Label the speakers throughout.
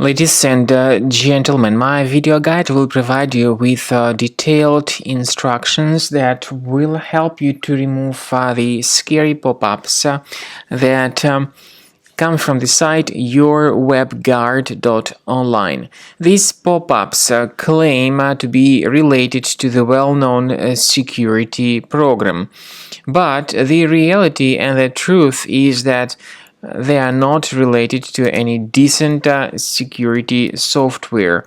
Speaker 1: Ladies and gentlemen, my video guide will provide you with detailed instructions that will help you to remove the scary pop-ups that come from the site Yourwebguard.online. These pop-ups claim to be related to the well-known security program, but the reality and the truth is that they are not related to any decent security software.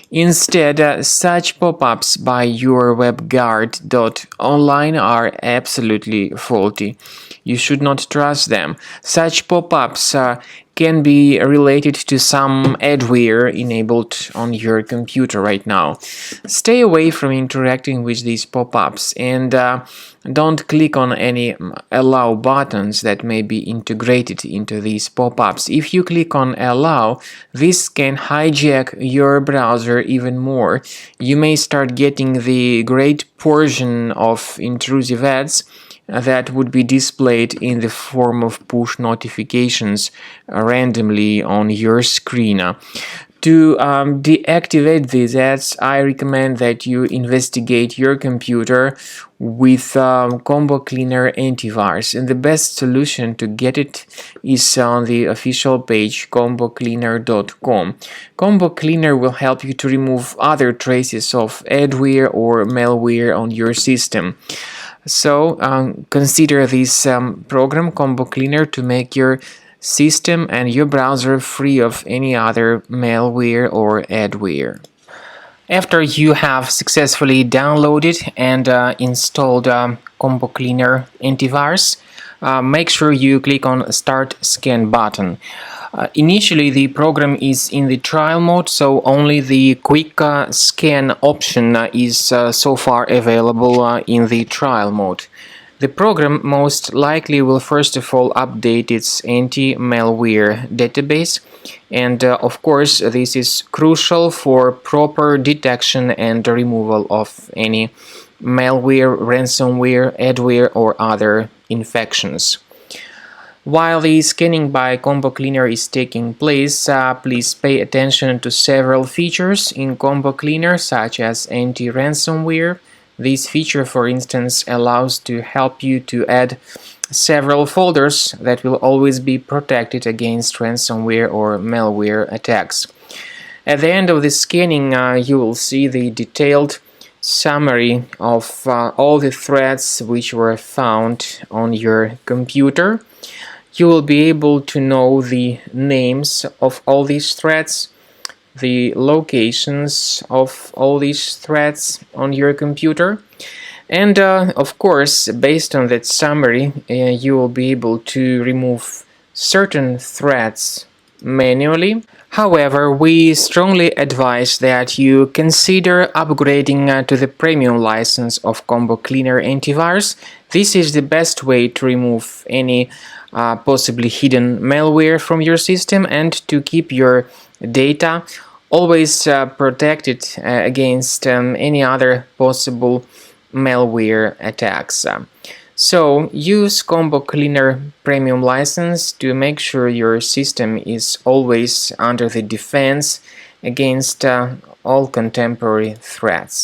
Speaker 1: Instead, such pop-ups by Yourwebguard.online are absolutely faulty. You should not trust them. Such pop-ups can be related to some adware enabled on your computer right now. Stay away from interacting with these pop-ups and don't click on any allow buttons that may be integrated into these pop-ups. If you click on allow, this can hijack your browser even more. You may start getting the great portion of intrusive ads that would be displayed in the form of push notifications randomly on your screen. To deactivate these ads, I recommend that you investigate your computer with Combo Cleaner antivirus, and the best solution to get it is on the official page combocleaner.com. Combo Cleaner will help you to remove other traces of adware or malware on your system. So consider this program Combo Cleaner to make your system and your browser free of any other malware or adware. After you have successfully downloaded and installed Combo Cleaner antivirus, make sure you click on Start Scan button. Initially, the program is in the trial mode, so only the quick scan option is so far available in the trial mode. The program most likely will first of all update its anti-malware database, and of course this is crucial for proper detection and removal of any malware, ransomware, adware or other infections. While the scanning by Combo Cleaner is taking place, please pay attention to several features in Combo Cleaner, such as anti-ransomware. This feature, for instance, allows to help you to add several folders that will always be protected against ransomware or malware attacks. At the end of the scanning, you will see the detailed summary of all the threats which were found on your computer. You will be able to know the names of all these threats, the locations of all these threats on your computer, and of course, based on that summary, you will be able to remove certain threats manually. However, we strongly advise that you consider upgrading to the premium license of Combo Cleaner antivirus. This is the best way to remove any possibly hidden malware from your system and to keep your data always protected against any other possible malware attacks. So use Combo Cleaner Premium license to make sure your system is always under the defense against all contemporary threats.